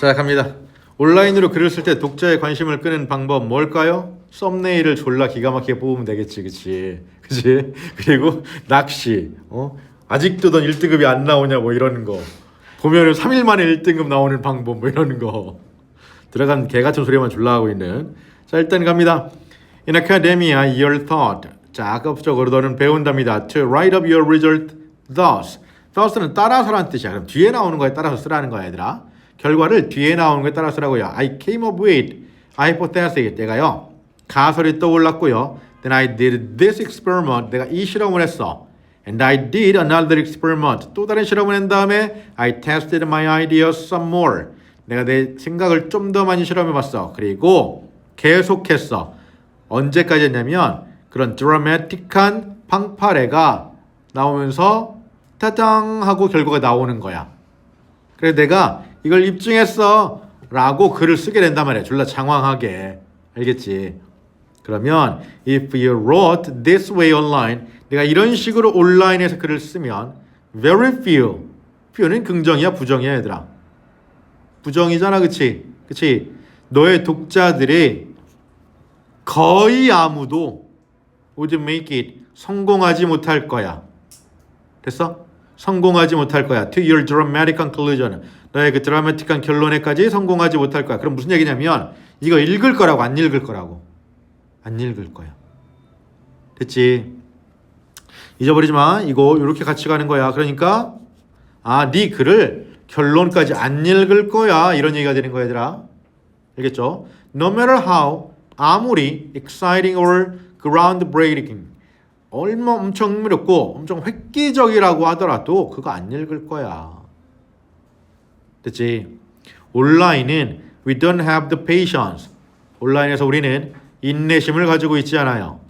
자, 갑니다. 온라인으로 글을 쓸 때 독자의 관심을 끄는 방법 뭘까요? 썸네일을 졸라 기가 막히게 뽑으면 되겠지, 그치? 그리고 낚시, 아직도 넌 1등급이 안 나오냐, 뭐 이러는 거. 보면은 3일 만에 1등급 나오는 방법, 뭐 이러는 거. 들어간 개 같은 소리만 졸라 하고 있는. 자, 일단 갑니다. In academia, your thought. 자, 악업적으로 너는 배운답니다. To write up your result thus. thus는 따라서라는 뜻이야. 그럼 뒤에 나오는 거에 따라서 쓰라는 거야, 얘들아. 결과를 뒤에 나오는 거에 따라 쓰라고요. I came up with a hypothesis. 내가요, 가설이 떠올랐고요. Then I did this experiment. 내가 이 실험을 했어. And I did another experiment. 또 다른 실험을 한 다음에 I tested my ideas some more. 내가 내 생각을 좀 더 많이 실험해봤어. 그리고 계속했어. 언제까지 했냐면 그런 드라마틱한 팡파레가 나오면서 타당 하고 결과가 나오는 거야. 그래서 내가 이걸 입증했어 라고 글을 쓰게 된단 말이야. 졸라 장황하게. 알겠지? 그러면 if you wrote this way online, 내가 이런 식으로 온라인에서 글을 쓰면 very few는 긍정이야 부정이야 얘들아? 부정이잖아. 그치? 너의 독자들이 거의 아무도 would make it 성공하지 못할 거야. 됐어? 성공하지 못할 거야. To your dramatic conclusion. 너의 그 드라마틱한 결론에까지 성공하지 못할 거야. 그럼 무슨 얘기냐면 이거 읽을 거라고, 안 읽을 거라고. 안 읽을 거야. 됐지? 잊어버리지 마. 이거 이렇게 같이 가는 거야. 그러니까 네 글을 결론까지 안 읽을 거야. 이런 얘기가 되는 거야, 얘들아. 알겠죠? No matter how, 아무리 exciting or groundbreaking, 얼마 엄청 흥미롭고 엄청 획기적이라고 하더라도 그거 안 읽을 거야. 됐지? 온라인은 we don't have the patience. 온라인에서 우리는 인내심을 가지고 있지 않아요.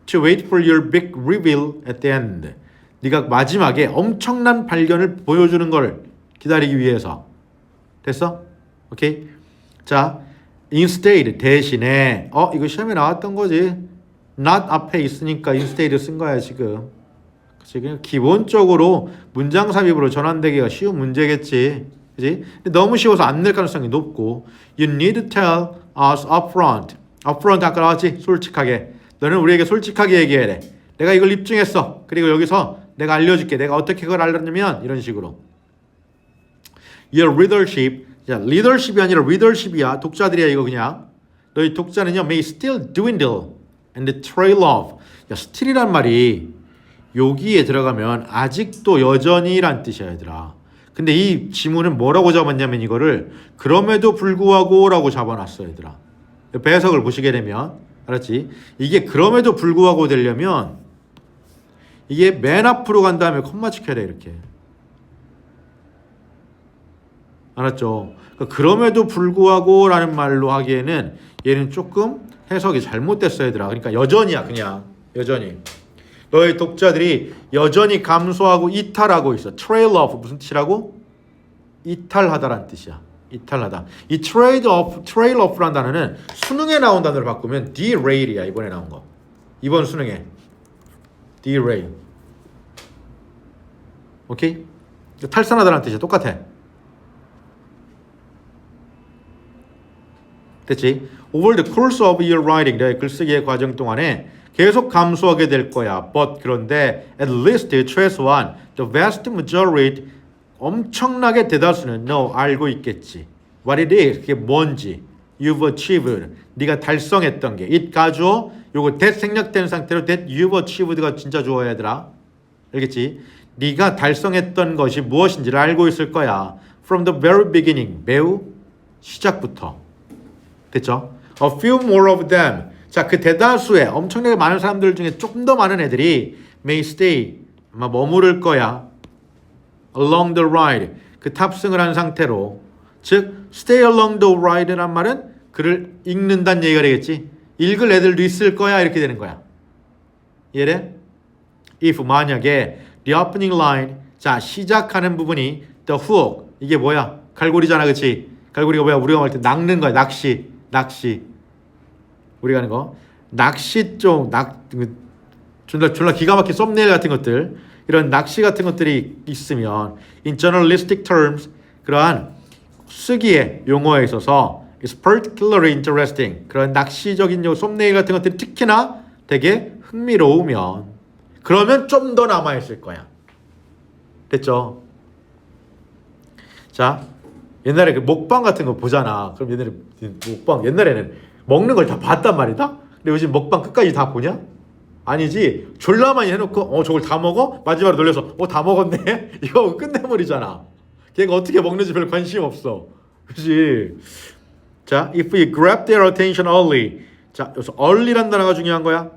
To wait for your big reveal at the end. 네가 마지막에 엄청난 발견을 보여주는 걸 기다리기 위해서. 됐어? 오케이? 자, instead 대신에 이거 시험에 나왔던 거지. not 앞에 있으니까 instead 쓴 거야 지금. 그치? 그냥 기본적으로 문장 삽입으로 전환되기가 쉬운 문제겠지. 그치? 근데 너무 쉬워서 안 낼 가능성이 높고 You need to tell us upfront. upfront 아까 나왔지? 솔직하게. 너는 우리에게 솔직하게 얘기해야 돼. 내가 이걸 입증했어. 그리고 여기서 내가 알려줄게. 내가 어떻게 그걸 알렸냐면 이런 식으로 Your readership. 자, 리더십이 아니라 readership이야. 독자들이야 이거 그냥. 너희 독자는요 may still dwindle and trail off. 야, still이란 말이 여기에 들어가면 아직도 여전히란 뜻이야 얘들아. 근데 이 지문은 뭐라고 잡았냐면 이거를 그럼에도 불구하고 라고 잡아놨어 얘들아. 배석을 보시게 되면 알았지? 이게 그럼에도 불구하고 되려면 이게 맨 앞으로 간 다음에 콤마 찍혀야 돼 이렇게. 알았죠? 그럼에도 불구하고 라는 말로 하기에는 얘는 조금 해석이 잘못됐어 얘들아. 그러니까 여전히야 그냥. 여전히. 너의 독자들이 여전히 감소하고 이탈하고 있어. trail off 무슨 뜻이라고? 이탈하다라는 뜻이야. 이탈하다. 이 trail off라는 단어는 수능에 나온 단어를 바꾸면 derail이야. 이번에 나온 거. 이번 수능에. derail. 오케이? 탈선하다라는 뜻이야. 똑같아. 됐지? Over the course of your writing, 너의 글쓰기의 과정 동안에 계속 감소하게 될 거야. But 그런데 at least 최소한 the vast majority 엄청나게 대다수는 너 알고 있겠지. What it is, 그게 뭔지. You've achieved, 네가 달성했던 게. it 가주어, 요거 that 생략된 상태로 that you've achieved가 진짜 좋아 얘들아. 알겠지? 네가 달성했던 것이 무엇인지를 알고 있을 거야. From the very beginning, 매우 시작부터. 됐죠? A few more of them. 자, 그 대다수의 엄청나게 많은 사람들 중에 조금 더 많은 애들이 may stay, 아마 머무를 거야. along the ride. 그 탑승을 한 상태로. 즉, stay along the ride란 말은 글을 읽는다는 얘기가 되겠지. 읽을 애들도 있을 거야. 이렇게 되는 거야. 이해돼? if 만약에 the opening line. 자, 시작하는 부분이 the hook. 이게 뭐야? 갈고리잖아. 그치? 갈고리가 뭐야? 우리가 말할 때 낚는 거야. 낚시. 우리가 하는 거. 낚시 쪽, 졸라 기가 막힌 썸네일 같은 것들, 이런 낚시 같은 것들이 있으면 in journalistic terms, 그러한 쓰기에 용어에 있어서 is particularly interesting. 그런 낚시적인 썸네일 같은 것들이 특히나 되게 흥미로우면 그러면 좀 더 남아있을 거야. 됐죠? 자, 옛날에 그 먹방 같은 거 보잖아. 그럼 옛날에는 먹는 걸 다 봤단 말이다. 근데 요즘 먹방 끝까지 다 보냐? 아니지. 졸라 많이 해놓고 저걸 다 먹어? 마지막으로 놀려서 다 먹었네? 이거 끝내버리잖아. 걔가 어떻게 먹는지 별 관심 없어. 그치? 자, if we grab their attention early. 자, 여기서 early란 단어가 중요한 거야.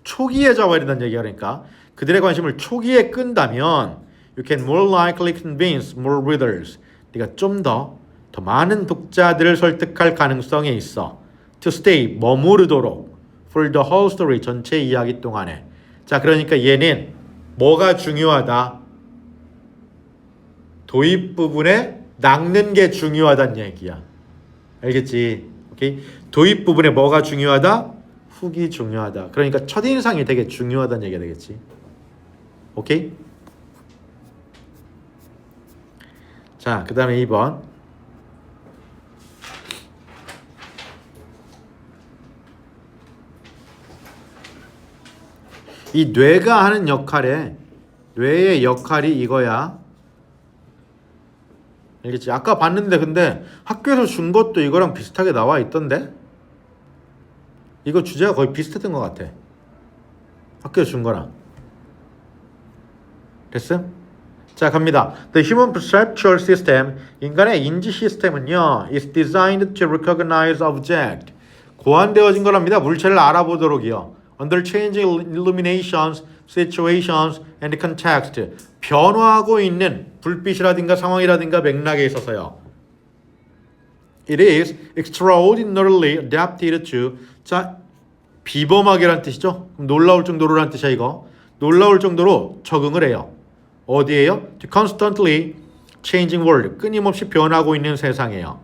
초기에 잡아야 된다는 얘기야. 그러니까 그들의 관심을 초기에 끈다면 you can more likely convince more readers. 네가 좀 더 많은 독자들을 설득할 가능성이 있어. To stay, 머무르도록. For the whole story, 전체 이야기 동안에. 자, 그러니까 얘는 뭐가 중요하다? 도입 부분에 낚는 게 중요하다는 얘기야. 알겠지? 오케이? 도입 부분에 뭐가 중요하다? 훅이 중요하다. 그러니까 첫인상이 되게 중요하다는 얘기가 되겠지. 오케이? 자, 그 다음에 2번. 이 뇌가 하는 뇌의 역할이 이거야. 알겠지? 아까 봤는데 근데 학교에서 준 것도 이거랑 비슷하게 나와 있던데? 이거 주제가 거의 비슷했던 것 같아. 학교에서 준 거랑. 됐음? 자, 갑니다. The human perceptual system, 인간의 인지 시스템은요, is designed to recognize object. 고안되어진 거랍니다. 물체를 알아보도록이요. Under changing illuminations, situations, and context. 변화하고 있는 불빛이라든가 상황이라든가 맥락에 있어서요. It is extraordinarily adapted to. 자, 비범하게란 뜻이죠. 그럼 놀라울 정도로란 뜻이야 이거. 놀라울 정도로 적응을 해요. 어디에요? To constantly changing world. 끊임없이 변하고 있는 세상이에요.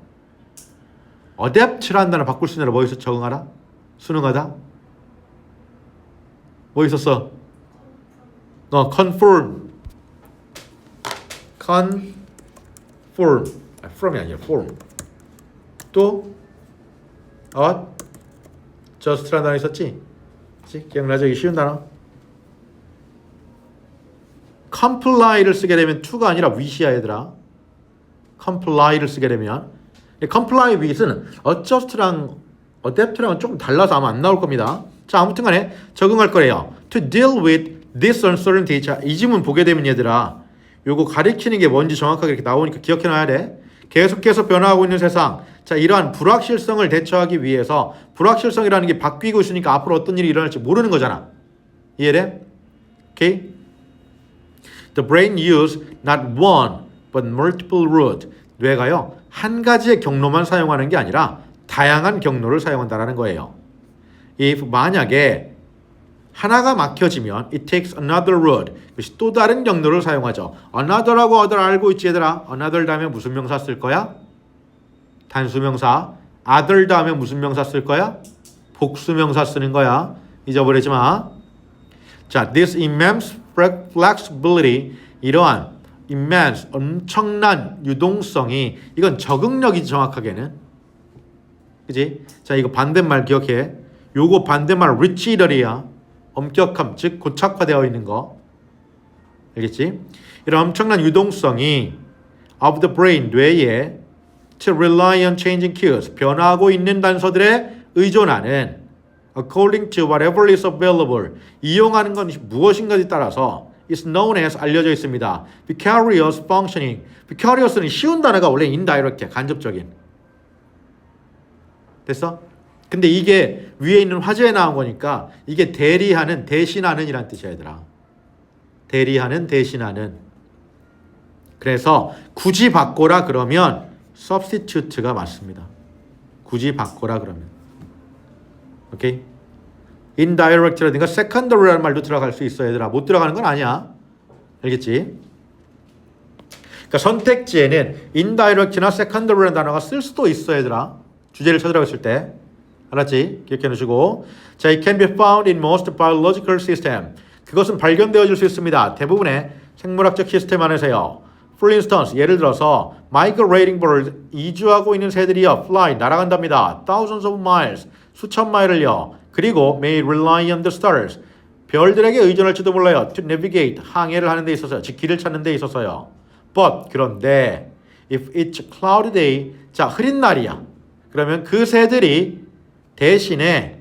adapt라는 단어 바꿀 수 있는 단어 뭐 있어? 적응하다? 순응하다? 뭐 있었어? conform. form이 아니야. form. 또 adjust라는 단어 있었지? 그치? 기억나죠? 이게 쉬운 단어. comply를 쓰게 되면 to가 아니라 with이야 얘들아. comply를 쓰게 되면 comply with는 adjust랑 adapt랑은 조금 달라서 아마 안 나올 겁니다. 자, 아무튼 간에 적응할 거래요. To deal with this uncertainty. 자, 이 지문 보게 되면 얘들아 요거 가리키는 게 뭔지 정확하게 이렇게 나오니까 기억해놔야 돼. 계속해서 변화하고 있는 세상. 자, 이러한 불확실성을 대처하기 위해서 불확실성이라는 게 바뀌고 있으니까 앞으로 어떤 일이 일어날지 모르는 거잖아. 이해돼? 오케이? The brain use not one but multiple route. 뇌가요 한 가지의 경로만 사용하는 게 아니라 다양한 경로를 사용한다라는 거예요. If 만약에 하나가 막혀지면 it takes another route. 그것이 또 다른 경로를 사용하죠. another라고 other 알고 있지 얘들아. another 다음에 무슨 명사 쓸 거야? 단수명사. other 다음에 무슨 명사 쓸 거야? 복수명사 쓰는 거야. 잊어버리지 마. 자, this immense flexibility. 이러한 immense 엄청난 유동성이 이건 적응력이지 정확하게는. 그지? 자, 이거 반대말 기억해. 요거 반대말 rigid이야. 엄격함, 즉 고착화되어 있는 거. 알겠지? 이런 엄청난 유동성이 of the brain, 뇌에 to rely on changing cues, 변화하고 있는 단서들에 의존하는 according to whatever is available, 이용하는 건 무엇인가에 따라서 is known as 알려져 있습니다. vicarious functioning. vicarious는 쉬운 단어가 원래 indirect, 간접적인. 됐어? 근데 이게 위에 있는 화제에 나온 거니까 이게 대리하는, 대신하는 이란 뜻이야 얘들아. 대리하는, 대신하는. 그래서 굳이 바꿔라 그러면 substitute가 맞습니다. 굳이 바꿔라 그러면. 오케이? indirect라든가 secondary라는 말도 들어갈 수 있어 얘들아. 못 들어가는 건 아니야. 알겠지? 그러니까 선택지에는 indirect나 secondary라는 단어가 쓸 수도 있어 얘들아. 주제를 찾으라고 했을 때. 알았지? 기억해 놓으시고. 자, it can be found in most biological system. 그것은 발견되어질 수 있습니다. 대부분의 생물학적 시스템 안에서요. For instance, 예를 들어서 migrating birds, 이주하고 있는 새들이요. fly, 날아간답니다. thousands of miles, 수천 마일을요. 그리고 may rely on the stars, 별들에게 의존할지도 몰라요. to navigate, 항해를 하는 데 있어서요. 즉 길을 찾는 데 있어서요. but, 그런데 if it's a cloudy day, 자, 흐린 날이야. 그러면 그 새들이 대신에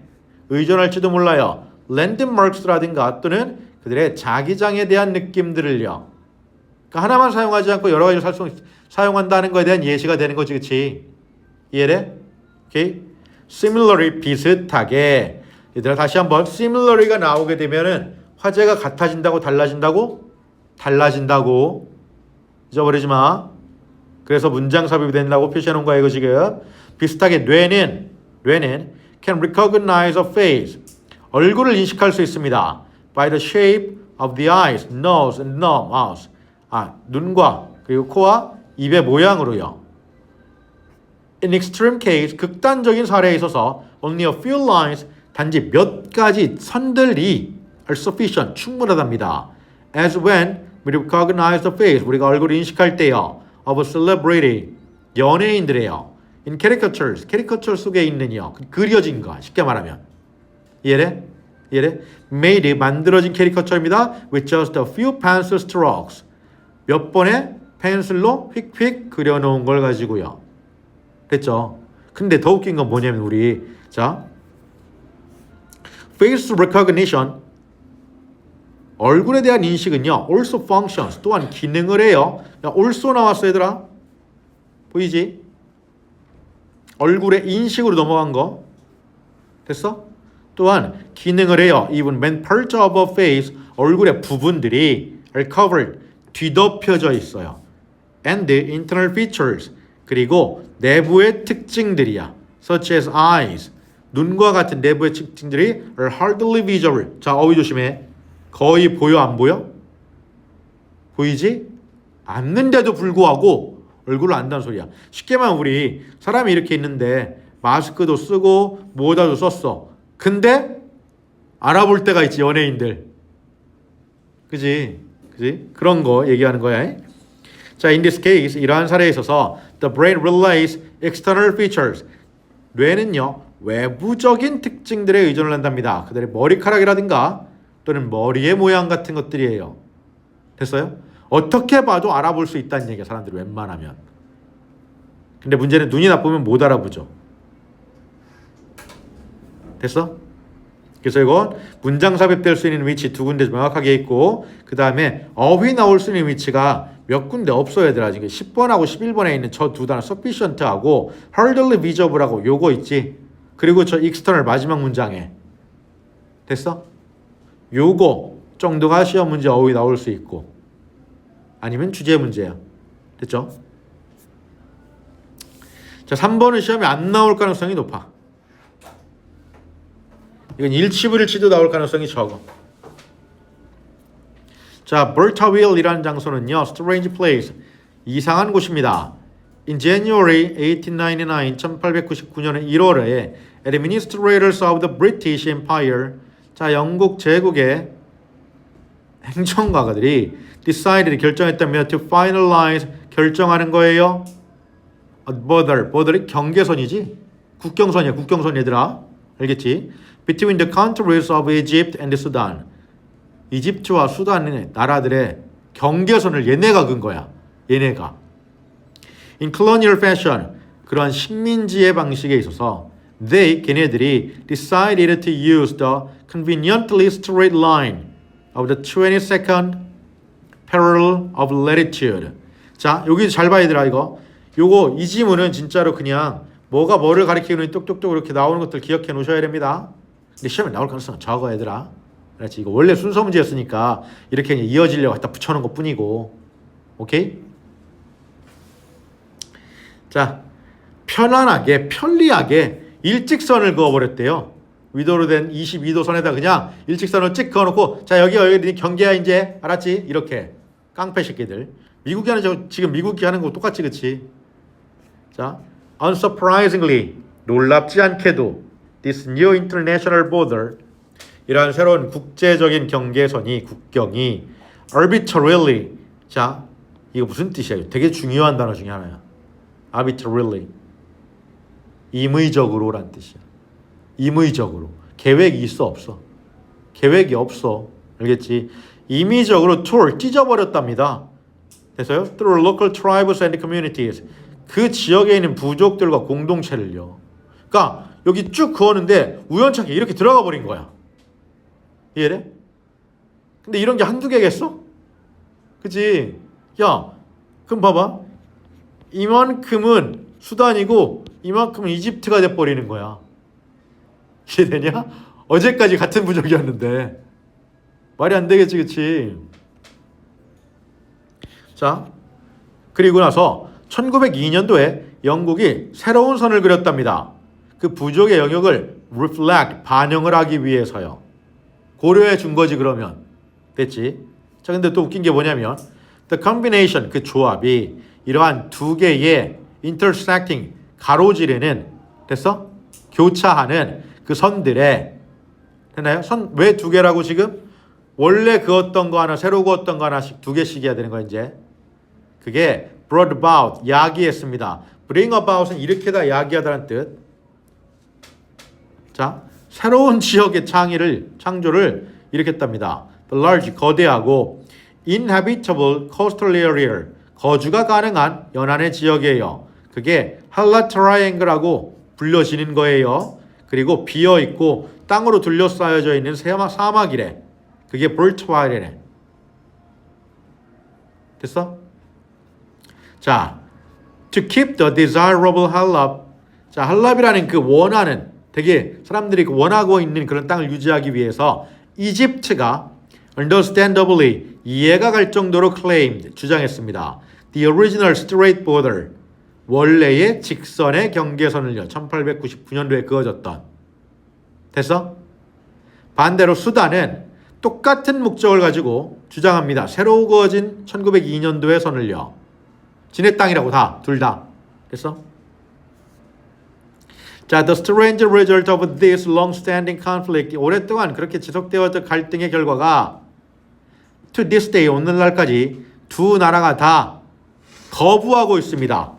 의존할지도 몰라요. landmarks라든가 또는 그들의 자기장에 대한 느낌들을요. 그러니까 하나만 사용하지 않고 여러 가지를 사용한다는 것에 대한 예시가 되는 거지, 그렇지? 이해돼? 오케이? similarly, 비슷하게. 얘들아 다시 한번 similarly가 나오게 되면은 화제가 같아진다고 달라진다고? 달라진다고. 잊어버리지 마. 그래서 문장 삽입이 된다고 표시해 놓은 거야 이거 지금. 비슷하게 뇌는 can recognize a face, 얼굴을 인식할 수 있습니다. by the shape of the eyes, nose and mouth. 눈과 그리고 코와 입의 모양으로요. In extreme case, 극단적인 사례에 있어서 only a few lines, 단지 몇 가지 선들이 are sufficient, 충분하답니다. As when we recognize the face, 우리가 얼굴을 인식할 때요. of a celebrity, 연예인들이에요. in caricatures, 캐리커처 속에 있는요. 그려진 거, 쉽게 말하면. 이해돼? made, 만들어진 캐리커처입니다. with just a few pencil strokes. 몇 번의 펜슬로 휙휙 그려놓은 걸 가지고요. 됐죠? 근데 더 웃긴 건 뭐냐면 우리 자 face recognition, 얼굴에 대한 인식은요. also functions, 또한 기능을 해요. also 나왔어 얘들아. 보이지? 얼굴의 인식으로 넘어간 거. 됐어? 또한 기능을 해요. even when parts of a face, 얼굴의 부분들이 are covered, 뒤덮여져 있어요. and the internal features, 그리고 내부의 특징들이야. such as eyes, 눈과 같은 내부의 특징들이 are hardly visible. 자, 어휘 조심해. 거의 보여 안 보여? 보이지? 않는데도 불구하고 얼굴을 안다는 소리야. 쉽게 말하면 우리 사람이 이렇게 있는데 마스크도 쓰고 모자도 썼어. 근데 알아볼 때가 있지, 연예인들. 그지? 그런 거 얘기하는 거야. 자, in this case, 이러한 사례에 있어서 the brain relays external features. 뇌는요, 외부적인 특징들에 의존을 한답니다. 그들의 머리카락이라든가 또는 머리의 모양 같은 것들이에요. 됐어요? 어떻게 봐도 알아볼 수 있다는 얘기야, 사람들이 웬만하면. 근데 문제는 눈이 나쁘면 못 알아보죠. 됐어? 그래서 이건 문장 삽입될 수 있는 위치 두 군데 명확하게 있고, 그 다음에 어휘 나올 수 있는 위치가 몇 군데 없어야 되라. 지금 10번하고 11번에 있는 저 두 단어 sufficient하고 hardly visible하고 요거 있지. 그리고 저 external 마지막 문장에. 됐어? 요거 정도가 시험 문제 어휘 나올 수 있고, 아니면 주제 문제야. 됐죠? 자, 3번은 시험에 안 나올 가능성이 높아. 이건 일치불일치도 나올 가능성이 적어. 자, 버터윌이라는 장소는요, strange place, 이상한 곳입니다. In January 1899, 1899년의 1월에 administrators of the British Empire, 자, 영국 제국의 행정가들이 decided, 결정했다며 to finalize, 결정하는 거예요. border이 경계선이지? 국경선이야, 국경선 얘들아. 알겠지? Between the countries of Egypt and Sudan. 이집트와 수단 나라들의 경계선을 얘네가 근 거야. 얘네가. In colonial fashion, 그러한 식민지의 방식에 있어서 걔네들이 decided to use the conveniently straight line of the 22nd parallel of latitude. 자, 여기 잘 봐야 되라 이거. 요거 이 지문은 진짜로 그냥 뭐가 뭐를 가리키는 똑똑똑 이렇게 나오는 것들 기억해 놓으셔야 됩니다. 근데 시험에 나올 가능성은 적어 얘들아. 그렇지? 이거 원래 순서 문제였으니까 이렇게 이어지려고 갖다 붙여놓은 것 뿐이고. 오케이? 자, 편리하게 일직선을 그어버렸대요. 위도로 된 22도 선에다 그냥 일직선을 찍 그어놓고, 자, 여기 경계야 이제. 알았지? 이렇게. 깡패 새끼들. 미국이 하는 지금 미국이 하는 거 똑같지, 그치? 자, unsurprisingly, 놀랍지 않게도 this new international border, 이러한 새로운 국제적인 경계선이, 국경이 arbitrarily, 자, 이거 무슨 뜻이야? 되게 중요한 단어 중에 하나야. arbitrarily. 임의적으로란 뜻이야. 임의적으로. 계획이 있어 없어? 계획이 없어. 알겠지? 임의적으로 tool 찢어버렸답니다. 됐어요? Through local tribes and communities. 그 지역에 있는 부족들과 공동체를요. 그러니까 여기 쭉 그었는데 우연찮게 이렇게 들어가 버린 거야. 이해돼? 근데 이런 게 한두 개겠어? 그치? 야, 그럼 봐봐. 이만큼은 수단이고 이만큼은 이집트가 돼버리는 거야. 이해되냐? 어제까지 같은 부족이었는데 말이 안 되겠지, 그치? 자, 그리고 나서 1902년도에 영국이 새로운 선을 그렸답니다. 그 부족의 영역을 reflect, 반영을 하기 위해서요. 고려해 준 거지 그러면. 됐지? 자, 근데 또 웃긴 게 뭐냐면 the combination, 그 조합이 이러한 두 개의 intersecting, 가로지르는, 됐어? 교차하는 그 선들의, 됐나요? 선 왜 두 개라고 지금? 원래 그었던 거 하나, 새로 그었던 거 하나씩 두 개씩 해야 되는 거야 이제. 그게 brought about, 야기했습니다. bring about은 일으키다, 야기하다는 뜻. 자, 새로운 지역의 창조를 일으켰답니다. The large, 거대하고 inhabitable coastal area, 거주가 가능한 연안의 지역이에요. 그게 할라 트라이앵글하고 불려지는 거예요. 그리고 비어있고 땅으로 둘러싸여져 있는 사막이래. 그게 볼트와이래. 됐어? 자, to keep the desirable halab. 자, 할랍이라는 그 원하는, 되게 사람들이 원하고 있는 그런 땅을 유지하기 위해서 이집트가 understandably, 이해가 갈 정도로 claimed, 주장했습니다. The original straight border, 원래의 직선의 경계선을요. 1899년도에 그어졌던. 됐어? 반대로 수단은 똑같은 목적을 가지고 주장합니다. 새로 그어진 1902년도의 선을요. 지네 땅이라고 둘 다. 됐어? 자, the strange result of this long-standing conflict, 오랫동안 그렇게 지속되었던 갈등의 결과가 to this day, 오늘날까지 두 나라가 다 거부하고 있습니다.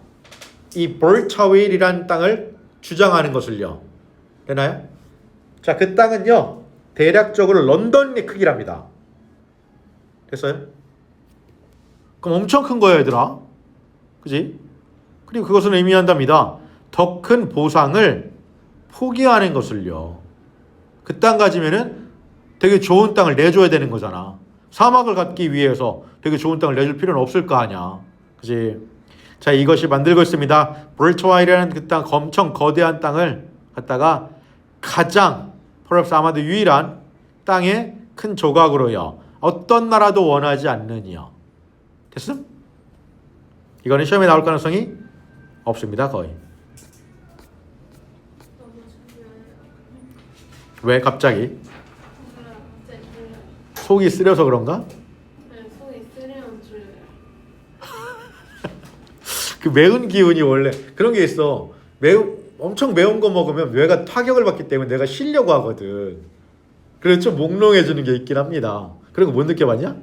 이 볼타윌이라는 땅을 주장하는 것을요. 되나요? 자, 그 땅은요, 대략적으로 런던의 크기랍니다. 됐어요? 그럼 엄청 큰 거예요, 얘들아. 그지? 그리고 그것은 의미한답니다. 더 큰 보상을 포기하는 것을요. 그 땅 가지면은 되게 좋은 땅을 내줘야 되는 거잖아. 사막을 갖기 위해서 되게 좋은 땅을 내줄 필요는 없을 거 아니야. 그지? 자, 이것이 만들고 있습니다. 볼트와일이라는 그 땅, 엄청 거대한 땅을 갖다가 가장, perhaps 아마도 유일한 땅의 큰 조각으로요. 어떤 나라도 원하지 않느니요. 됐음? 이거는 시험에 나올 가능성이 없습니다, 거의. 왜 갑자기? 속이 쓰려서 그런가? 네, 속이 쓰리면 줄여요. 그 매운 기운이 원래 그런 게 있어. 엄청 매운 거 먹으면 뇌가 타격을 받기 때문에 내가 쉬려고 하거든. 그래서 좀 몽롱해지는 게 있긴 합니다. 그런 거 못 느껴봤냐?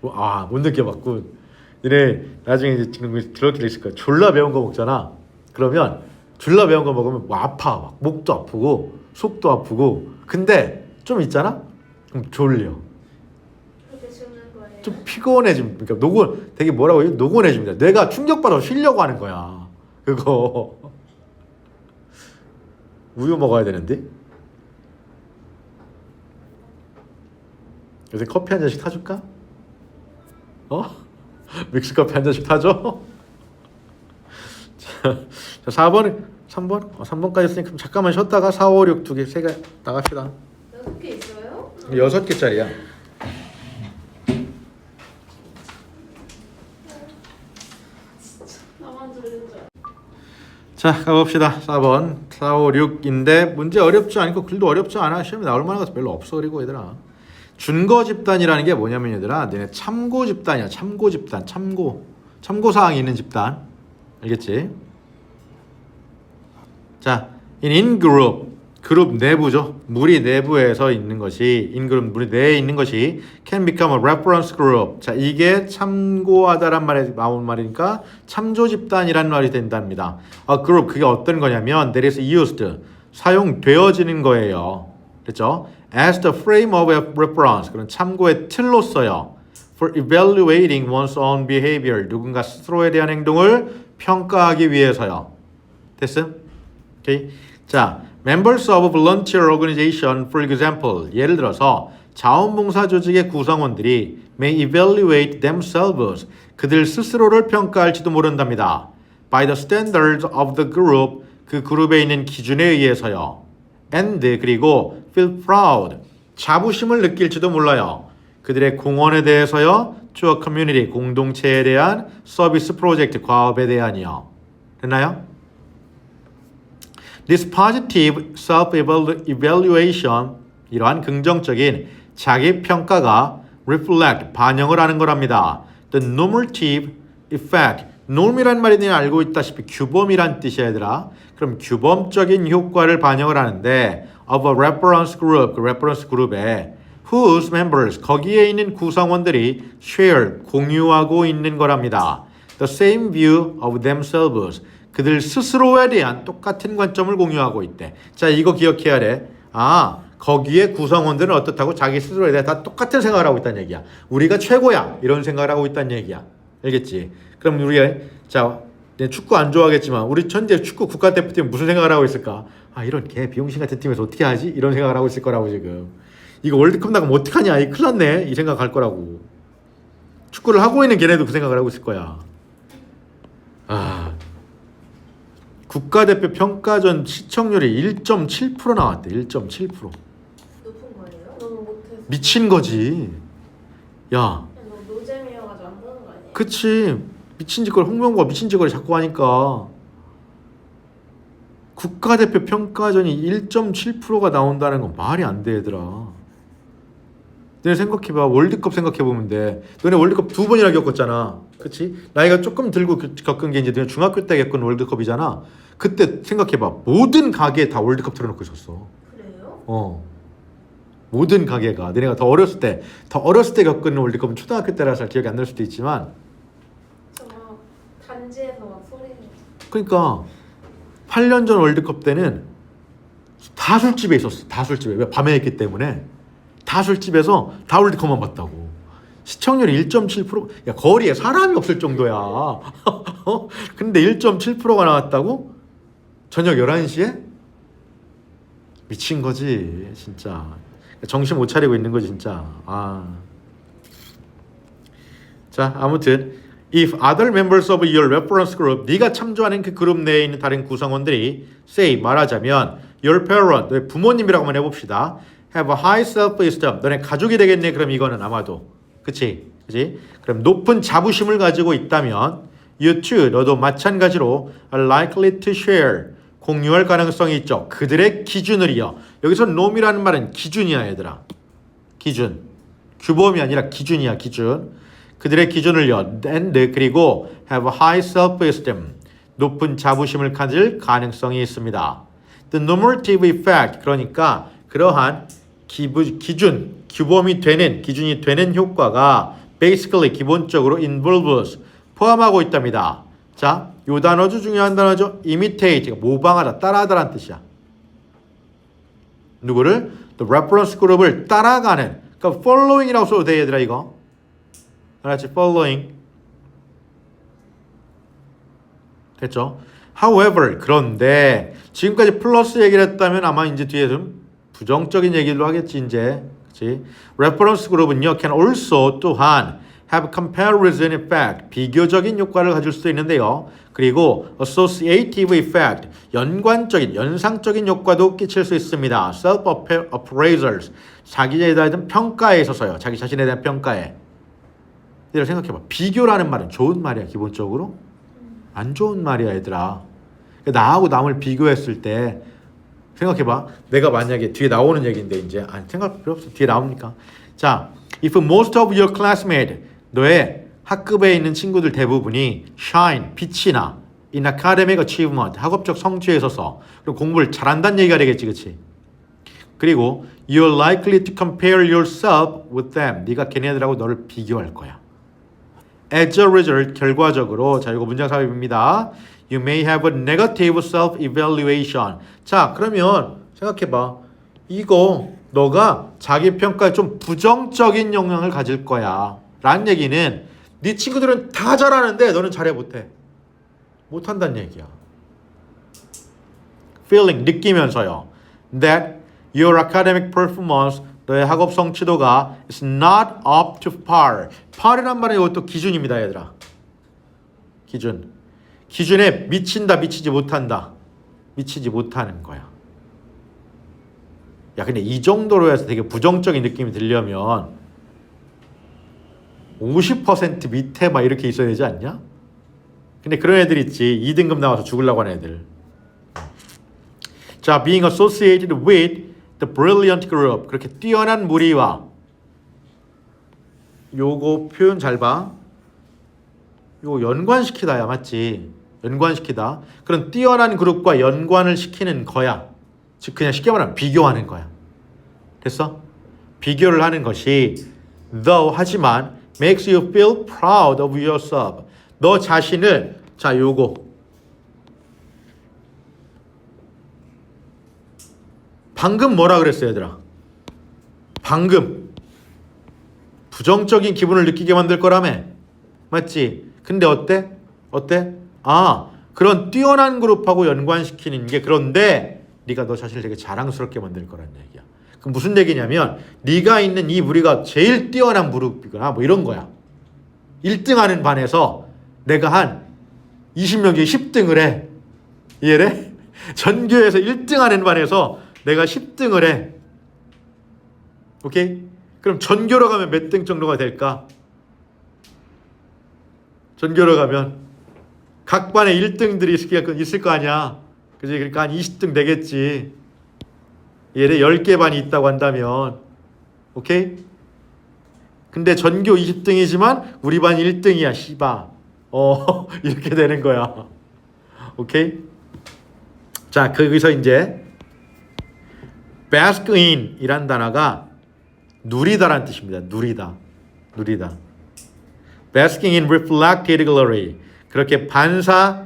아, 못 느껴봤군. 너네 나중에 이제 지금 그렇게 있을 거야. 졸라 매운 거 먹잖아. 그러면 졸라 매운 거 먹으면 뭐 아파. 막 목도 아프고 속도 아프고. 근데 좀 있잖아? 그럼 졸려. 그렇게 주는 거예요. 좀 피곤해짐. 그러니까 되게 뭐라고 해요? 노곤해집니다. 뇌가 충격받아 쉬려고 하는 거야. 그거 우유 먹어야 되는데. 요새 커피 한 잔씩 타줄까? 어? 믹스커피 한 잔씩 타줘? 자, 4번, 3번? 3번까지 했으니까 잠깐만 쉬었다가 4, 5, 6 두 개, 세 개 나갑시다. 6개 있어요? 6개짜리야. 나만 들은 줄. 자, 가봅시다. 4번. 4, 5, 6인데 문제 어렵지 않고 글도 어렵지 않아. 시험에 나올 만한 것도 별로 없어. 그리고 얘들아, 준거 집단이라는 게 뭐냐면 얘들아, 너네 참고 집단이야. 참고 집단. 참고사항이 있는 집단. 알겠지? 자, in group, 그룹 내부죠. 무리 내부에서 있는 것이 인그룹 무리 내에 있는 것이 can become a reference group. 자, 이게 참고하다란 말에 나온 말이니까 참조 집단이라는 말이 된답니다. A group 그게 어떤 거냐면 that is used 사용되어지는 거예요. 그렇죠? As the frame of reference 그런 참고의 틀로서요. For evaluating one's own behavior 누군가 스스로에 대한 행동을 평가하기 위해서요. 됐음? 오케이. 자, members of volunteer organization, for example, 예를 들어서 자원봉사 조직의 구성원들이 may evaluate themselves, 그들 스스로를 평가할지도 모른답니다. by the standards of the group, 그 그룹에 있는 기준에 의해서요. and 그리고 feel proud, 자부심을 느낄지도 몰라요. 그들의 공헌에 대해서요. to a community, 공동체에 대한 서비스 프로젝트, 과업에 대한이요. 됐나요? This positive self-evaluation, 이러한 긍정적인 자기 평가가 reflect, 반영을 하는 거랍니다. The normative effect, norm이란 말이 그냥 알고 있다시피 규범이란 뜻이야 얘들아. 그럼 규범적인 효과를 반영을 하는데 of a reference group, 그 reference 그룹에 whose members, 거기에 있는 구성원들이 share, 공유하고 있는 거랍니다. The same view of themselves, 그들 스스로에 대한 똑같은 관점을 공유하고 있대. 자, 이거 기억해야 돼. 아, 거기에 구성원들은 어떻다고? 자기 스스로에 대해 다 똑같은 생각을 하고 있다는 얘기야. 우리가 최고야 이런 생각을 하고 있다는 얘기야. 알겠지? 그럼 우리가 자, 축구 안 좋아하겠지만 우리 현재 축구 국가대표팀은 무슨 생각을 하고 있을까? 아, 이런 개 비용신 같은 팀에서 어떻게 하지? 이런 생각을 하고 있을 거라고 지금. 이거 월드컵 나가면 어떡하냐? 이 큰일 났네. 이 생각할 거라고. 축구를 하고 있는 걔네도 그 생각을 하고 있을 거야. 아, 국가대표 평가전 시청률이 1.7% 나왔대. 1.7%. 높은 거예요? 너무 못해서. 미친 거지. 야, 그냥 너무 노잼이어가지고 안 보는 거 아니에요? 그치. 미친 짓거리, 홍명보가 미친 짓거리 자꾸 하니까. 국가대표 평가전이 1.7%가 나온다는 건 말이 안 돼, 얘들아. 너네 생각해봐. 월드컵 생각해보면 돼. 너네 월드컵 2번이나 겪었잖아. 그치? 나이가 조금 들고 겪은 게 이제 너네 중학교 때 겪은 월드컵이잖아. 그때 생각해봐. 모든 가게에 다 월드컵 틀어놓고 있었어. 그래요? 모든 가게가. 너네가 더 어렸을 때 겪은 월드컵은 초등학교 때라서 잘 기억이 안 날 수도 있지만. 저 막 단지에서 막 소리. 그러니까 8년 전 월드컵 때는 다 술집에 있었어. 다 술집에. 왜? 밤에 했기 때문에. 다 술집에서 다 월드컵만 봤다고. 시청률이 1.7%. 야, 거리에 사람이 없을 정도야. 근데 1.7%가 나왔다고? 저녁 11시에? 미친 거지 진짜. 정신 못 차리고 있는 거지 진짜. 아. 자, 아무튼 If other members of your reference group, 네가 참조하는 그 그룹 내에 있는 다른 구성원들이 say, 말하자면 your parent, 너의 부모님이라고 한번 해봅시다. have a high self-esteem, 너네 가족이 되겠네. 그럼 이거는 아마도 그치? 그럼 높은 자부심을 가지고 있다면 you too, 너도 마찬가지로 are likely to share, 공유할 가능성이 있죠. 그들의 기준을요. 여기서 norm이라는 말은 기준이야 얘들아. 기준, 규범이 아니라 기준이야. 기준. 그들의 기준을요. and 그리고 have a high self-esteem, 높은 자부심을 가질 가능성이 있습니다. The normative effect, 그러니까 그러한 기준, 규범이 되는, 기준이 되는 효과가 basically 기본적으로 involves, 포함하고 있답니다. 자, 요 단어도 중요한 단어죠. imitate, 모방하다, 따라하다라는 뜻이야. 누구를? The reference group을 따라가는, 그러니까 following이라고 써도 돼 얘들아 이거. 알았지? following. 됐죠? However, 그런데 지금까지 플러스 얘기를 했다면 아마 이제 뒤에 좀 부정적인 얘기를 하겠지 이제. 그렇지? Reference group은요 can also 또한 have comparison effect, 비교적인 효과를 가질 수도 있는데요. 그리고 associative effect, 연관적인, 연상적인 효과도 끼칠 수 있습니다. self-appraisals, 자기에 대한 평가에 있어서요. 자기 자신에 대한 평가에. 얘들아 생각해봐. 비교라는 말은 좋은 말이야 기본적으로? 안 좋은 말이야 얘들아. 나하고 남을 비교했을 때 생각해봐. 내가 만약에 뒤에 나오는 얘기인데 이제 생각할 필요 없어. 뒤에 나옵니까? 자, if most of your classmates, 너의 학급에 있는 친구들 대부분이 shine, 빛이 나 in academic achievement, 학업적 성취에 있어서 그리고 공부를 잘한다는 얘기가 되겠지, 그렇지? 그리고 you're likely to compare yourself with them. 네가 걔네들하고 너를 비교할 거야. As a result, 결과적으로 자 이거 문장 삽입입니다. You may have a negative self-evaluation. 자 그러면 생각해봐. 이거 너가 자기 평가에 좀 부정적인 영향을 가질 거야. 라는 얘기는 네 친구들은 다 잘하는데 너는 잘해 못해. 못한다는 얘기야. Feeling 느끼면서요. That your academic performance 너의 학업 성취도가 is not up to par. par이란 말은 이것도 기준입니다, 얘들아. 기준. 기준에 미친다, 미치지 못한다. 미치지 못하는 거야. 야, 근데 이 정도로 해서 되게 부정적인 느낌이 들려면 50% 밑에 막 이렇게 있어야 되지 않냐? 근데 그런 애들 있지. 2등급 나와서 죽으려고 하는 애들. 자, being associated with the brilliant group. 그렇게 뛰어난 무리와 요거 표현 잘 봐. 요거 연관시키다야, 맞지? 연관시키다. 그런 뛰어난 그룹과 연관을 시키는 거야. 즉 그냥 쉽게 말하면 비교하는 거야. 됐어? 비교를 하는 것이 though 하지만 makes you feel proud of yourself. 너 자신을 자 요거 방금 뭐라 그랬어요, 얘들아? 방금 부정적인 기분을 느끼게 만들 거라며. 맞지? 근데 어때? 어때? 아, 그런 뛰어난 그룹하고 연관시키는 게 그런데 네가 너 자신을 되게 자랑스럽게 만들 거란 얘기야. 그럼 무슨 얘기냐면 네가 있는 이 무리가 제일 뛰어난 무리거나 뭐 이런 거야. 1등하는 반에서 내가 한 20명 중에 10등을 해. 이해래? 전교에서 1등하는 반에서 내가 10등을 해. 오케이? 그럼 전교로 가면 몇 등 정도가 될까? 전교로 가면 각 반에 1등들이 있을 거 아니야. 그지? 그러니까 한 20등 되겠지. 얘네 10개 반이 있다고 한다면. 오케이? 근데 전교 20등이지만 우리 반 1등이야. 씨바. 이렇게 되는 거야. 오케이? 자, 거기서 이제 bask in 이란 단어가 누리다라는 뜻입니다. 누리다. 누리다. basking in reflected glory. 그렇게 반사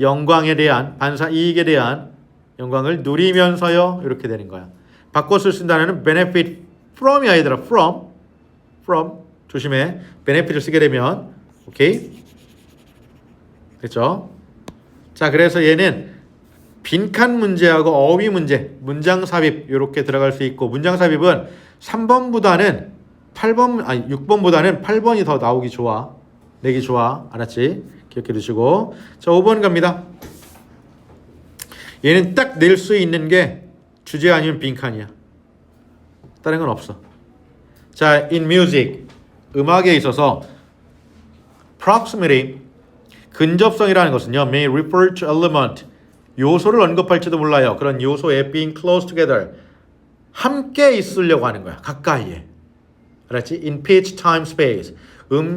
영광에 대한, 반사 이익에 대한 영광을 누리면서요. 이렇게 되는 거야. 바꿔서 쓴 단어는 benefit from이야, 얘들아. from. 조심해. benefit을 쓰게 되면. 오케이? 됐죠? 자, 그래서 얘는 빈칸 문제하고 어휘 문제, 문장 삽입 이렇게 들어갈 수 있고, 문장 삽입은 3번보다는 8번, 아니 6번보다는 8번이 더 나오기 좋아. 내기 좋아. 알았지? 기억해 두시고. 자, 5번 갑니다. 얘는 딱 낼 수 있는 게 주제 아니면 빈칸이야. 다른 건 없어. 자, in music, 음악에 있어서 proximity, 근접성이라는 것은요, may refer to element, 요소를 언급할지도 몰라요. 그런 요소에 being close together, 함께 있으려고 하는 거야. 가까이에. 알았지? in pitch, time, space,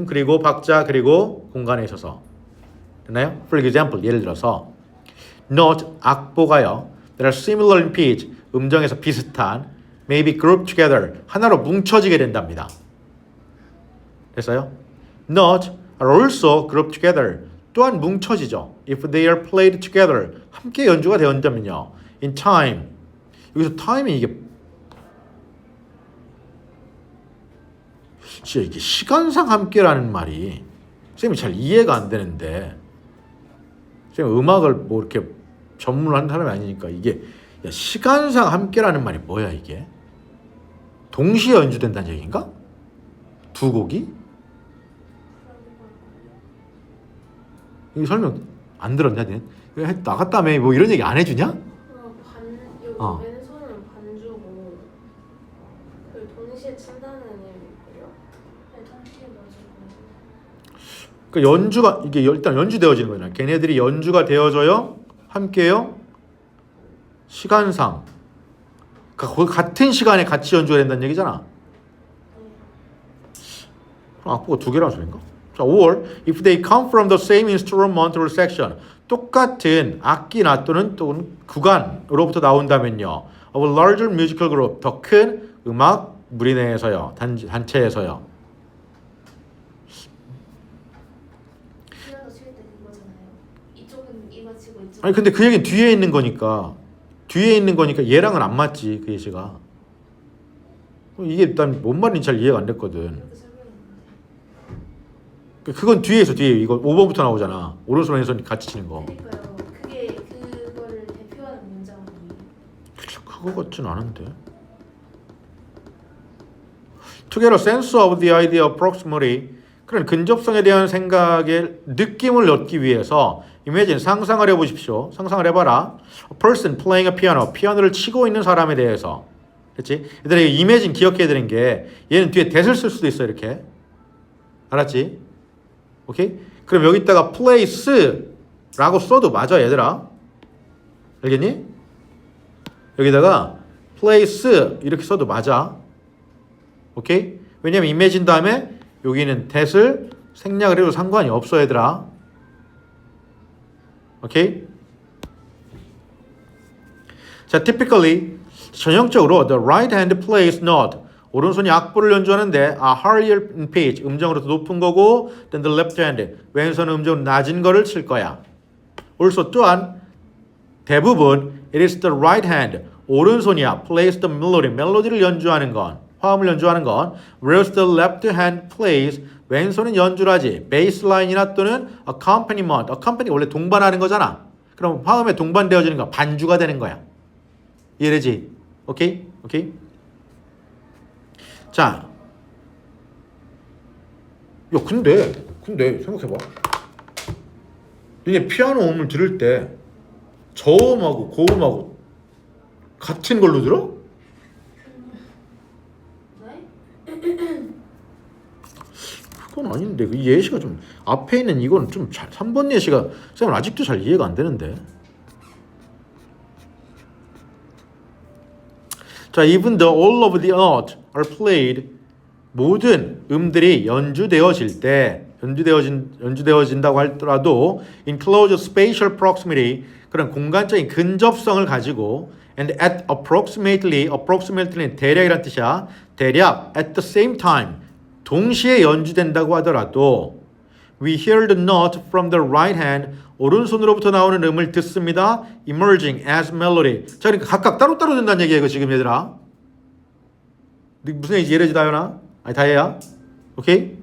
그리고 박자, 그리고 공간에 있어서. 됐나요? For example, 예를 들어서 note, 악보가요, that are similar in pitch, 음정에서 비슷한, may be grouped together, 하나로 뭉쳐지게 된답니다. 됐어요? note are also grouped together, 또한 뭉쳐지죠. If they are played together, 함께 연주가 되었다면요. In time, 여기서 time이 이게 시간상 함께라는 말이 선생님이 잘 이해가 안 되는데, 선생님 음악을 뭐 이렇게 전문하는 사람이 아니니까 이게 시간상 함께라는 말이 뭐야 이게? 동시에 연주된다는 얘기인가? 두 곡이? 이 설명 안 들었냐? 나갔다며 뭐 이런 얘기 안 해주냐? 왼손은 반주고 그 동시에 친다는 의미고요. 동시에 맞아요. 그러니까 연주가 이게 일단 연주되어지는 거잖아. 걔네들이 연주가 되어져요, 함께요. 시간상, 그러니까 같은 시간에 같이 연주가 된다는 얘기잖아. 그럼 악보가 두 개라는 소린가? 자, or if they come from the same instrumental section, 똑같은 악기나 또는 구간으로부터 나온다면요. of a larger musical group. 더 큰 음악 무리 내에서요. 단체에서요. 피아노 칠 때 그거잖아요. 이쪽은 이거 치고 이쪽은 아니 근데 그 얘기는 뒤에 있는 거니까 얘랑은 안 맞지 그 예시가. 이게 난 뭔 말인지 잘 이해가 안 됐거든. 그렇게 설명했는데. 그건 뒤에서 뒤에 이거 5번부터 나오잖아. 오른손 왼손 같이 치는 거. 그러니까요. 그게 그거를 대표하는 문장이 그거 같진 않은데. To get a sense of the idea of proximity, 그런 근접성에 대한 생각의 느낌을 얻기 위해서 imagine 상상을 해보십시오. 상상을 해봐라. A person playing a piano, 피아노를 치고 있는 사람에 대해서. 그렇지? 얘들아 이거 imagine 기억해야 되는 게 얘는 뒤에 that을 쓸 수도 있어 이렇게. 알았지? 오케이? 그럼 여기다가 place라고 써도 맞아 얘들아. 알겠니? 여기다가 place 이렇게 써도 맞아. 오케이? 왜냐면 imagine 다음에 여기는 that을 생략을 해도 상관이 없어 얘들아. 오케이? 자, typically 전형적으로 the right hand plays note 오른손이 악보를 연주하는데 a higher in pitch 음정으로 더 높은 거고 then the left hand 왼손은 음정으로 낮은 거를 칠 거야. also 또한 대부분 it is the right hand 오른손이야 plays the melody 멜로디를 연주하는 건 화음을 연주하는 건 whereas the left hand plays 왼손은 연주를 하지 bassline이나 또는 accompaniment accompan이 원래 동반하는 거잖아. 그럼 화음에 동반되어지는 거 반주가 되는 거야. 이해되지? 오케이? 오케이? 자, 야 근데 생각해봐. 니네 피아노 음을 들을 때 저음하고 고음하고 같은 걸로 들어? 네? 그건 아닌데 이 예시가 좀 앞에 있는 이거는 좀 3번 예시가 쌤은 아직도 잘 이해가 안 되는데. 자, even though all of the notes are played 모든 음들이 연주되어진다고 하더라도 in close spatial proximity 그런 공간적인 근접성을 가지고 and at approximately 대략이란 뜻이야. 대략 at the same time 동시에 연주된다고 하더라도 we hear the note from the right hand 오른손으로부터 나오는 음을 듣습니다. emerging as melody. 자, 그러니까 각각 따로따로 된다는 얘기야 이거 지금 얘들아. 무슨 얘기지 이해되지 다현아? 아니 다혜야? 오케이? 네?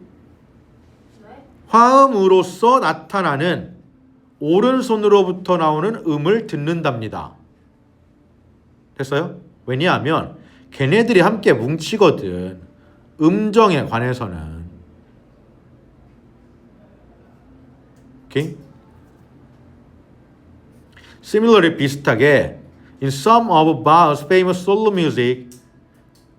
화음으로서 나타나는 오른손으로부터 나오는 음을 듣는답니다. 됐어요? 왜냐하면 걔네들이 함께 뭉치거든. 음정에 관해서는. 오케이? Similarly 비슷하게 in some of Bach's famous solo music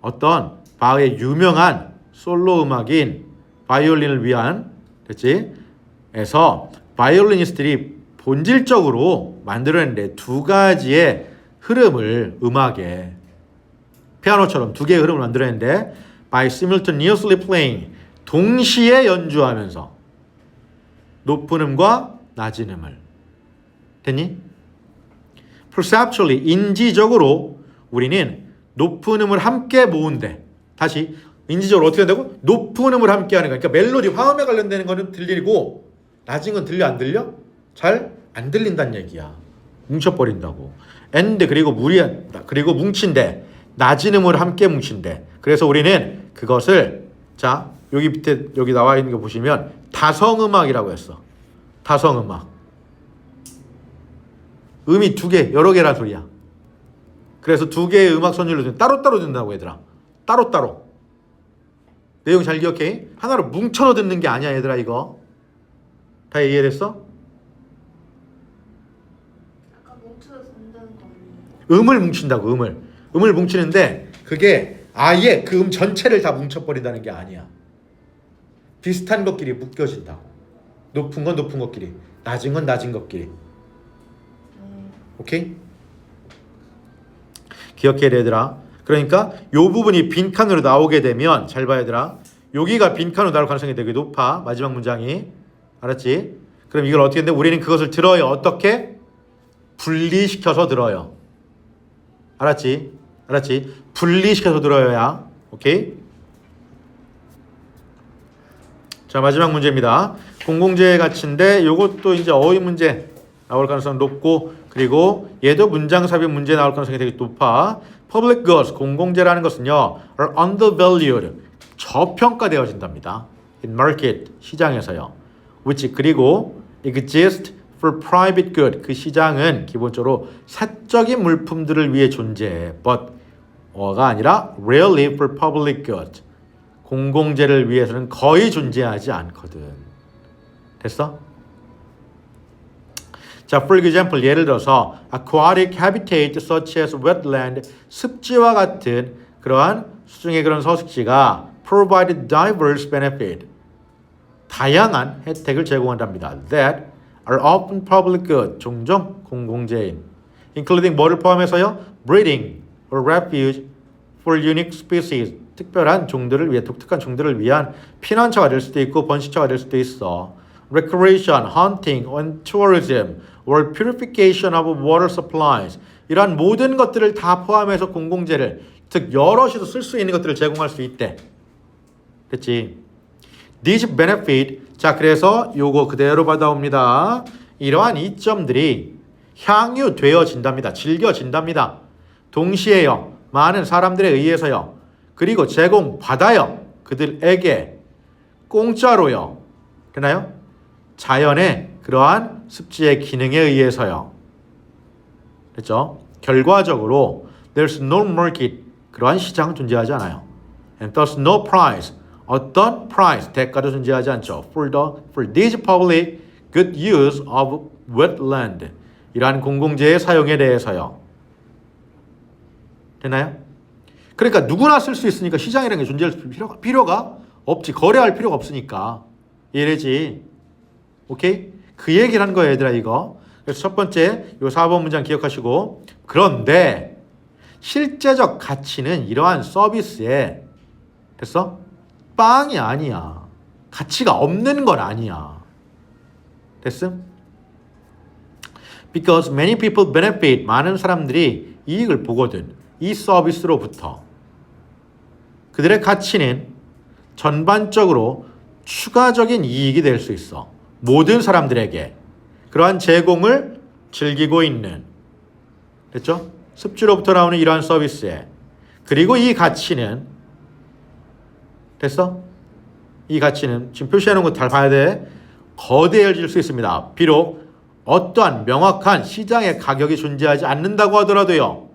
어떤 바흐의 유명한 솔로 음악인 바이올린을 위한 됐지? 에서 바이올리니스트들이 본질적으로 만들어낸데 두 가지의 흐름을 음악에 피아노처럼 두 개의 흐름을 만들어낸데 by simultaneously playing 동시에 연주하면서 높은 음과 낮은 음을 됐니? Perceptually 인지적으로 우리는 높은 음을 함께 모은대. 다시 인지적으로 어떻게 된다고? 높은 음을 함께 하는 거야. 그러니까 멜로디 화음에 관련되는 거는 들리고 낮은 건 들려 안 들려? 잘 안 들린다는 얘기야. 뭉쳐버린다고. and 그리고 뭉친대. 낮은 음을 함께 뭉친대. 그래서 우리는 그것을 자 여기 밑에 여기 나와 있는 거 보시면 다성음악이라고 했어. 다성음악. 음이 두 개, 여러 개란 소리야. 그래서 두 개의 음악 선율로 따로따로 듣는다고 얘들아. 따로따로. 내용 잘 기억해. 하나로 뭉쳐서 듣는 게 아니야 얘들아 이거. 다 이해됐어? 아까 뭉쳐서 듣는다는 거 아니에요? 음을 뭉친다고 음을 뭉치는데 그게 아예 그 음 전체를 다 뭉쳐버린다는 게 아니야. 비슷한 것끼리 묶여진다고. 높은 건 높은 것끼리 낮은 건 낮은 것끼리. 오케이? 기억해야 돼 얘들아. 그러니까 요 부분이 빈칸으로 나오게 되면 잘 봐야 얘들아. 여기가 빈칸으로 나올 가능성이 되게 높아. 마지막 문장이. 알았지? 그럼 이걸 어떻게 했는데 우리는 그것을 들어요. 어떻게? 분리시켜서 들어요. 알았지? 알았지? 분리시켜서 들어야. 오케이? 자, 마지막 문제입니다. 공공재의 가치인데 요것도 이제 어휘 문제 나올 가능성이 높고, 그리고 얘도 문장 삽입 문제 나올 가능성이 되게 높아. Public goods, 공공재라는 것은요, are undervalued, 저평가되어진답니다. In market, 시장에서요. which, 그리고 exist for private good, 그 시장은 기본적으로 사적인 물품들을 위해 존재해. but 가 아니라 rarely for public good, 공공재를 위해서는 거의 존재하지 않거든. 됐어? 자, for example, 예를 들어서 aquatic habitat such as wetland, 습지와 같은 그러한 수중의 그런 서식지가 provide diverse benefit, 다양한 혜택을 제공한답니다. that are often public good, 종종 공공재인, including 뭐를 포함해서요? breeding or refuge for unique species, 특별한 종들을 위해, 독특한 종들을 위한 피난처가 될 수도 있고 번식처가 될 수도 있어. recreation, hunting, and tourism, or purification of water supplies, 이러한 모든 것들을 다 포함해서 공공재를, 즉 여럿이서 쓸 수 있는 것들을 제공할 수 있대. 됐지? These benefit, 자 그래서 요거 그대로 받아옵니다. 이러한 이점들이 향유되어진답니다. 즐겨진답니다. 동시에요, 많은 사람들에 의해서요, 그리고 제공받아요, 그들에게 공짜로요. 되나요? 자연의 그러한 습지의 기능에 의해서요. 됐죠? 결과적으로 there's no market, 그러한 시장은 존재하지 않아요. and thus no price, 어떤 price, 대가도 존재하지 않죠. for this public good use of wetland, 이러한 공공재의 사용에 대해서요. 되나요? 그러니까 누구나 쓸 수 있으니까 시장이라는 게 존재할 필요가 없지. 거래할 필요가 없으니까. 이해되지? 오케이? 그 얘기를 한 거예요, 얘들아, 이거. 그래서 첫 번째, 요 4번 문장 기억하시고. 그런데 실제적 가치는 이러한 서비스에, 됐어? 빵이 아니야. 가치가 없는 건 아니야. 됐음? Because many people benefit, 많은 사람들이 이익을 보거든. 이 서비스로부터. 그들의 가치는 전반적으로 추가적인 이익이 될 수 있어. 모든 사람들에게 그러한 제공을 즐기고 있는, 됐죠? 습지로부터 나오는 이러한 서비스에, 그리고 이 가치는, 됐어? 이 가치는 지금 표시해 놓은 거 잘 봐야 돼. 거대해질 수 있습니다. 비록 어떠한 명확한 시장의 가격이 존재하지 않는다고 하더라도요,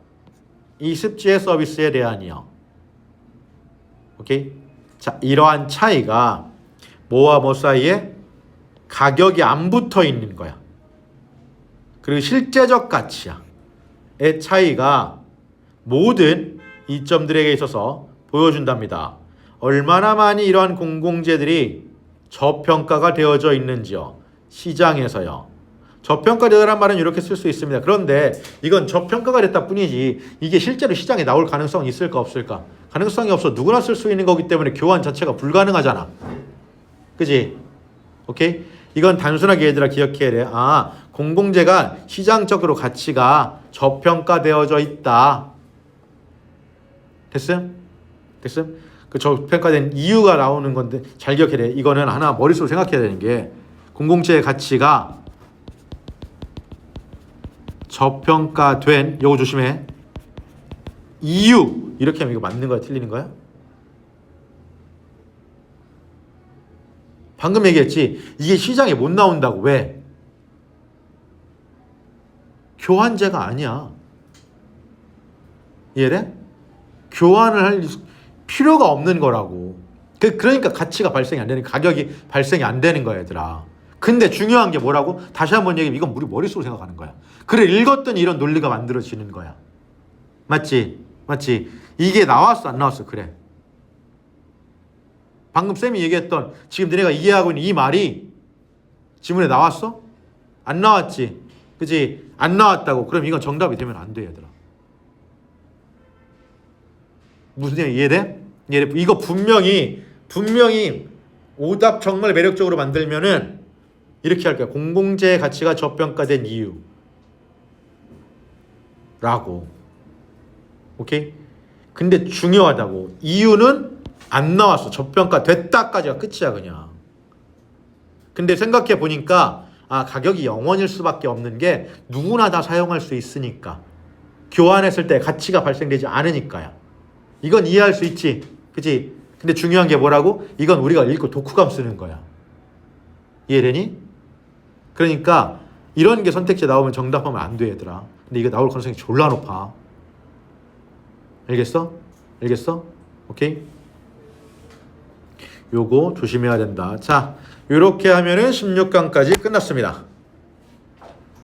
이 습지의 서비스에 대한이요. 오케이? 자, 이러한 차이가 뭐와 뭐 사이에? 가격이 안 붙어 있는 거야. 그리고 실제적 가치야. 의 차이가 모든 이점들에게 있어서 보여준답니다. 얼마나 많이 이러한 공공재들이 저평가가 되어져 있는지요. 시장에서요. 저평가되다란 말은 이렇게 쓸 수 있습니다. 그런데 이건 저평가가 됐다 뿐이지 이게 실제로 시장에 나올 가능성이 있을까 없을까? 가능성이 없어. 누구나 쓸 수 있는 거기 때문에 교환 자체가 불가능하잖아. 그지? 오케이? 이건 단순하게 얘들아 기억해야 돼. 아, 공공재가 시장적으로 가치가 저평가되어져 있다. 됐음? 됐음? 그 저평가된 이유가 나오는 건데 잘 기억해야 돼. 이거는 하나 머릿속으로 생각해야 되는 게, 공공재의 가치가 저평가된, 요거 조심해. 이유, 이렇게 하면 이거 맞는 거야 틀리는 거야? 방금 얘기했지. 이게 시장에 못 나온다고. 왜? 교환제가 아니야. 이해돼? 교환을 할 필요가 없는 거라고. 그러니까 가치가 발생이 안 되는, 가격이 발생이 안 되는 거야, 얘들아. 근데 중요한 게 뭐라고? 다시 한번 얘기해. 이건 우리 머릿속으로 생각하는 거야. 그래, 읽었더니 이런 논리가 만들어지는 거야. 맞지? 맞지? 이게 나왔어, 안 나왔어? 그래. 방금 쌤이 얘기했던, 지금 너네가 이해하고 있는 이 말이 지문에 나왔어? 안 나왔지? 그치? 안 나왔다고. 그럼 이건 정답이 되면 안 돼, 얘들아. 무슨 얘기 이해돼? 이거 분명히 오답 정말 매력적으로 만들면은 이렇게 할 거야. 공공재의 가치가 저평가된 이유 라고. 오케이? 근데 중요하다고. 이유는 안 나왔어. 저평가 됐다까지가 끝이야 그냥. 근데 생각해 보니까 가격이 0원일 수밖에 없는 게 누구나 다 사용할 수 있으니까. 교환했을 때 가치가 발생되지 않으니까요. 이건 이해할 수 있지. 그치? 근데 중요한 게 뭐라고? 이건 우리가 읽고 독후감 쓰는 거야. 이해되니? 그러니까 이런 게 선택지에 나오면 정답하면 안 돼 얘들아. 근데 이거 나올 가능성이 졸라 높아. 알겠어? 알겠어? 오케이? 요거 조심해야 된다. 자, 요렇게 하면은 16강까지 끝났습니다.